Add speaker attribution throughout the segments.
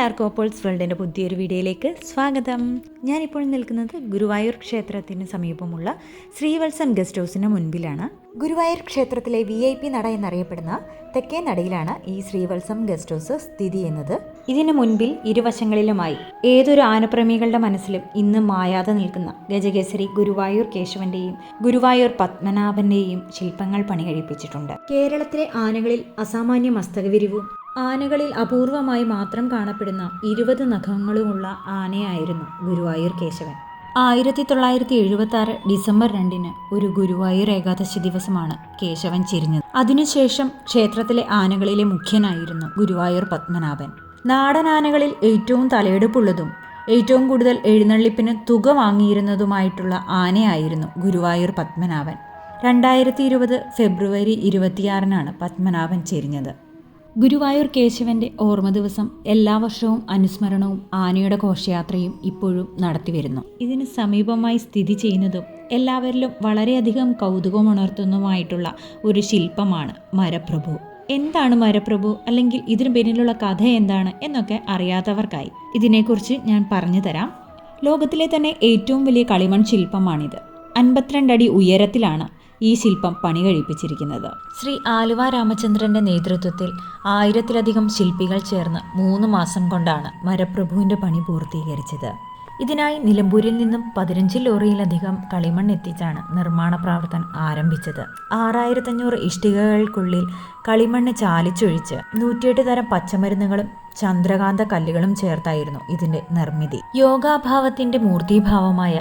Speaker 1: എല്ലാവർക്കും ഓപ്പോൾസ് വേൾഡിൻ്റെ പുതിയൊരു വീഡിയോയിലേക്ക് സ്വാഗതം. ഞാനിപ്പോൾ നിൽക്കുന്നത് ഗുരുവായൂർ ക്ഷേത്രത്തിന് സമീപമുള്ള ശ്രീവത്സം ഗസ്റ്റ് ഹൗസിന് മുൻപിലാണ്. ഗുരുവായൂർ ക്ഷേത്രത്തിലെ VIP നട എന്നറിയപ്പെടുന്ന തെക്കേ നടയിലാണ് ഈ ശ്രീവത്സം ഗസ്റ്റ് ഹൗസ് സ്ഥിതി ചെയ്യുന്നത്. ഇതിന് മുൻപിൽ ഇരുവശങ്ങളിലുമായി ഏതൊരു ആനപ്രേമികളുടെ മനസ്സിലും ഇന്ന് മായാതെ നിൽക്കുന്ന ഗജകേസരി ഗുരുവായൂർ കേശവന്റെയും ഗുരുവായൂർ പത്മനാഭന്റെയും ശില്പങ്ങൾ പണികഴിപ്പിച്ചിട്ടുണ്ട്. കേരളത്തിലെ ആനകളിൽ അസാമാന്യ മസ്തകവിരിവും ആനകളിൽ അപൂർവമായി മാത്രം കാണപ്പെടുന്ന 20 നഖങ്ങളുമുള്ള ആനയായിരുന്നു ഗുരുവായൂർ കേശവൻ. 1976 ഡിസംബർ 2 ഒരു ഗുരുവായൂർ ഏകാദശി ദിവസമാണ് കേശവൻ ചിരിഞ്ഞത്. അതിനുശേഷം ക്ഷേത്രത്തിലെ ആനകളിലെ മുഖ്യനായിരുന്നു ഗുരുവായൂർ പത്മനാഭൻ. നാടൻ ആനകളിൽ ഏറ്റവും തലയെടുപ്പുള്ളതും ഏറ്റവും കൂടുതൽ എഴുന്നള്ളിപ്പിന് തുക വാങ്ങിയിരുന്നതുമായിട്ടുള്ള ആനയായിരുന്നു ഗുരുവായൂർ പത്മനാഭൻ. 2020 ഫെബ്രുവരി 26 പത്മനാഭൻ ചെരിഞ്ഞത്. ഗുരുവായൂർ കേശവന്റെ ഓർമ്മ ദിവസം എല്ലാ വർഷവും അനുസ്മരണവും ആനയുടെ ഘോഷയാത്രയും ഇപ്പോഴും നടത്തിവരുന്നു. ഇതിന് സമീപമായി സ്ഥിതി ചെയ്യുന്നതും എല്ലാവരിലും വളരെയധികം കൗതുകമുണർത്തുന്നതുമായിട്ടുള്ള ഒരു ശില്പമാണ് മരപ്രഭു. എന്താണ് മരപ്രഭു, അല്ലെങ്കിൽ ഇതിനു പിന്നിലുള്ള കഥ എന്താണ് എന്നൊക്കെ അറിയാത്തവർക്കായി ഇതിനെക്കുറിച്ച് ഞാൻ പറഞ്ഞു തരാം. ലോകത്തിലെ തന്നെ ഏറ്റവും വലിയ കളിമൺ ശില്പമാണിത്. 52 അടി ഉയരത്തിലാണ് ഈ ശില്പം പണി കഴിപ്പിച്ചിരിക്കുന്നത്. ശ്രീ ആലുവ രാമചന്ദ്രന്റെ നേതൃത്വത്തിൽ 1000-ലധികം ശില്പികൾ ചേർന്ന് 3 മാസം കൊണ്ടാണ് മരപ്രഭുവിന്റെ പണി പൂർത്തീകരിച്ചത്. ഇതിനായി നിലമ്പൂരിൽ നിന്നും 15 ലോറിയിലധികം കളിമൺ എത്തിച്ചാണ് നിർമ്മാണ പ്രവർത്തനം ആരംഭിച്ചത്. 6500 ഇഷ്ടികകൾക്കുള്ളിൽ കളിമണ്ണ് ചാലിച്ചൊഴിച്ച് 108 തരം പച്ചമരുന്നുകളും ചന്ദ്രകാന്ത കല്ലുകളും ചേർത്തായിരുന്നു ഇതിന്റെ നിർമ്മിതി. യോഗാഭാവത്തിന്റെ മൂർത്തിഭാവമായ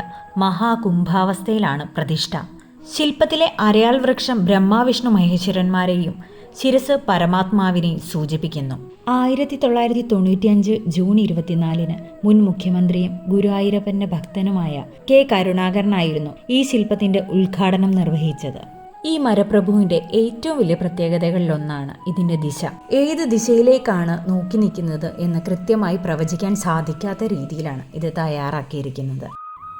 Speaker 1: മഹാകുംഭാവസ്ഥയിലാണ് പ്രതിഷ്ഠ. ശില്പത്തിലെ അരയാൽ വൃക്ഷം ബ്രഹ്മാവിഷ്ണു മഹേശ്വരന്മാരെയും ശിരസ് പരമാത്മാവിനെയും സൂചിപ്പിക്കുന്നു. 1995 ജൂൺ 24 മുൻ മുഖ്യമന്ത്രിയും ഗുരുവായൂരപ്പന്റെ ഭക്തനുമായ K. കരുണാകരനായിരുന്നു ഈ ശില്പത്തിന്റെ ഉദ്ഘാടനം നിർവഹിച്ചത്. ഈ മരപ്രഭുവിന്റെ ഏറ്റവും വലിയ പ്രത്യേകതകളിലൊന്നാണ് ഇതിന്റെ ദിശ. ഏത് ദിശയിലേക്കാണ് നോക്കി നിൽക്കുന്നത് എന്ന് കൃത്യമായി പ്രവചിക്കാൻ സാധിക്കാത്ത രീതിയിലാണ് ഇത് തയ്യാറാക്കിയിരിക്കുന്നത്.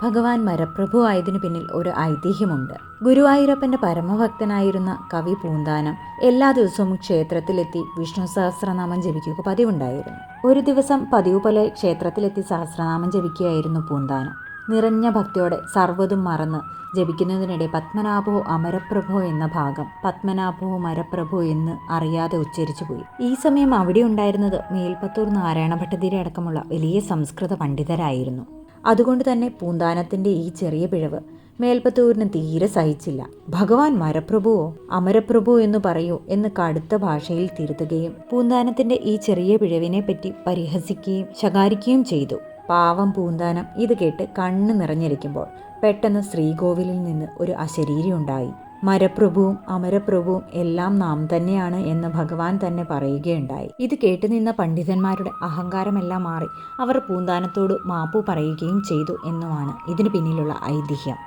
Speaker 1: ഭഗവാൻ മരപ്രഭു ആയതിനു പിന്നിൽ ഒരു ഐതിഹ്യമുണ്ട്. ഗുരുവായൂരപ്പന്റെ പരമഭക്തനായിരുന്ന കവി പൂന്താനം എല്ലാ ദിവസവും ക്ഷേത്രത്തിലെത്തി വിഷ്ണു സഹസ്രനാമം ജപിക്കുക പതിവുണ്ടായിരുന്നു. ഒരു ദിവസം പതിവ് പോലെ ക്ഷേത്രത്തിലെത്തി സഹസ്രനാമം ജപിക്കുകയായിരുന്നു പൂന്താനം. നിറഞ്ഞ ഭക്തിയോടെ സർവ്വതും മറന്ന് ജപിക്കുന്നതിനിടെ പത്മനാഭോ അമരപ്രഭോ എന്ന ഭാഗം പത്മനാഭോ മരപ്രഭോ എന്ന് അറിയാതെ ഉച്ചരിച്ചു പോയി. ഈ സമയം അവിടെ ഉണ്ടായിരുന്നത് മേൽപ്പത്തൂർ നാരായണ ഭട്ടതിരി അടക്കമുള്ള വലിയ സംസ്കൃത പണ്ഡിതരായിരുന്നു. അതുകൊണ്ട് തന്നെ പൂന്താനത്തിന്റെ ഈ ചെറിയ പിഴവ് മേൽപ്പത്തൂരിന് തീരെ സഹിച്ചില്ല. ഭഗവാൻ മരപ്രഭുവോ അമരപ്രഭു എന്ന് പറയൂ എന്ന് കടുത്ത ഭാഷയിൽ തിരുത്തുകയും പൂന്താനത്തിന്റെ ഈ ചെറിയ പിഴവിനെ പറ്റി പരിഹസിക്കുകയും ശകാരിക്കുകയും ചെയ്തു. പാവം പൂന്താനം ഇത് കേട്ട് കണ്ണ് നിറഞ്ഞിരിക്കുമ്പോൾ പെട്ടെന്ന് ശ്രീകോവിലിൽ നിന്ന് ഒരു അശരീരി ഉണ്ടായി. മരപ്രഭുവും അമരപ്രഭുവും എല്ലാം നാം തന്നെയാണ് എന്ന് ഭഗവാൻ തന്നെ പറയുകയുണ്ടായി. ഇത് കേട്ടുനിന്ന പണ്ഡിതന്മാരുടെ അഹങ്കാരമെല്ലാം മാറി അവർ പൂന്താനത്തോട് മാപ്പു പറയുകയും ചെയ്തു എന്നുമാണ് ഇതിന് പിന്നിലുള്ള ഐതിഹ്യം.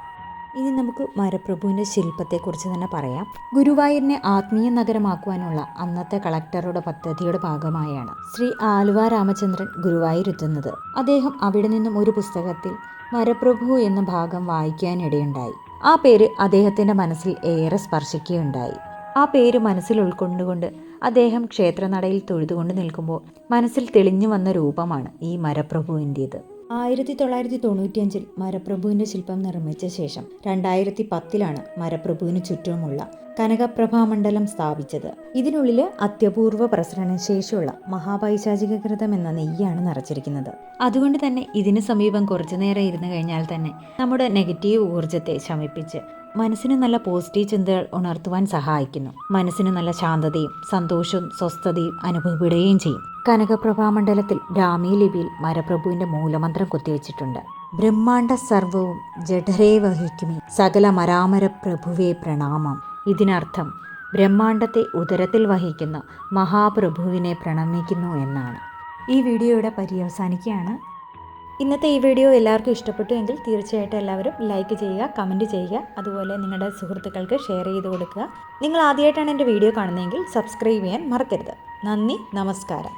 Speaker 1: ഇനി നമുക്ക് മരപ്രഭുവിൻ്റെ ശില്പത്തെക്കുറിച്ച് തന്നെ പറയാം. ഗുരുവായൂരിനെ ആത്മീയ നഗരമാക്കുവാനുള്ള അന്നത്തെ കളക്ടറുടെ പദ്ധതിയുടെ ഭാഗമായാണ് ശ്രീ ആലുവ രാമചന്ദ്രൻ ഗുരുവായൂരെത്തുന്നത്. അദ്ദേഹം അവിടെ നിന്നും ഒരു പുസ്തകത്തിൽ മരപ്രഭു എന്ന ഭാഗം വായിക്കാനിടയുണ്ടായി. ആ പേര് അദ്ദേഹത്തിൻ്റെ മനസ്സിൽ ഏറെ സ്പർശിക്കുകയുണ്ടായി. ആ പേര് മനസ്സിൽ ഉൾക്കൊണ്ടുകൊണ്ട് അദ്ദേഹം ക്ഷേത്രനടയിൽ തൊഴുതുകൊണ്ട് നിൽക്കുമ്പോൾ മനസ്സിൽ തെളിഞ്ഞു വന്ന രൂപമാണ് ഈ മരപ്രഭുവിൻ്റേത്. 1995 മരപ്രഭുവിൻ്റെ ശില്പം നിർമ്മിച്ച ശേഷം 2010 മരപ്രഭുവിന് ചുറ്റുമുള്ള കനകപ്രഭാമണ്ഡലം സ്ഥാപിച്ചത്. ഇതിനുള്ളിൽ അത്യപൂർവ പ്രസരണശേഷിയുള്ള മഹാപൈശാചികൃതം എന്ന നെയ്യാണ് നിറച്ചിരിക്കുന്നത്. അതുകൊണ്ട് തന്നെ ഇതിനു സമീപം കുറച്ചു നേരം ഇരുന്ന് കഴിഞ്ഞാൽ തന്നെ നമ്മുടെ നെഗറ്റീവ് ഊർജത്തെ ശമിപ്പിച്ച് മനസ്സിന് നല്ല പോസിറ്റീവ് ചിന്തകൾ ഉണർത്തുവാൻ സഹായിക്കുന്നു. മനസ്സിന് നല്ല ശാന്തതയും സന്തോഷവും സ്വസ്ഥതയും അനുഭവപ്പെടുകയും ചെയ്യും. കനകപ്രഭാമണ്ഡലത്തിൽ ബ്രാഹ്മി ലിപിയിൽ മരപ്രഭുവിന്റെ മൂലമന്ത്രം കൊത്തിവെച്ചിട്ടുണ്ട്. ബ്രഹ്മാണ്ഡ സർവവും ജഠരേ വഹിക്കുമേ സകല മരാമര പ്രഭുവേ പ്രണാമം. ഇതിനർത്ഥം ബ്രഹ്മാണ്ഡത്തെ ഉദരത്തിൽ വഹിക്കുന്ന മഹാപ്രഭുവിനെ പ്രണമിക്കുന്നു എന്നാണ്. ഈ വീഡിയോയുടെ പര്യവസാനിക്കുകയാണ്. ഇന്നത്തെ ഈ വീഡിയോ എല്ലാവർക്കും ഇഷ്ടപ്പെട്ടു എങ്കിൽ തീർച്ചയായിട്ടും എല്ലാവരും ലൈക്ക് ചെയ്യുക, കമൻറ്റ് ചെയ്യുക, അതുപോലെ നിങ്ങളുടെ സുഹൃത്തുക്കൾക്ക് ഷെയർ ചെയ്ത് കൊടുക്കുക. നിങ്ങൾ ആദ്യമായിട്ടാണ് എൻ്റെ വീഡിയോ കാണുന്നതെങ്കിൽ സബ്സ്ക്രൈബ് ചെയ്യാൻ മറക്കരുത്. നന്ദി, നമസ്കാരം.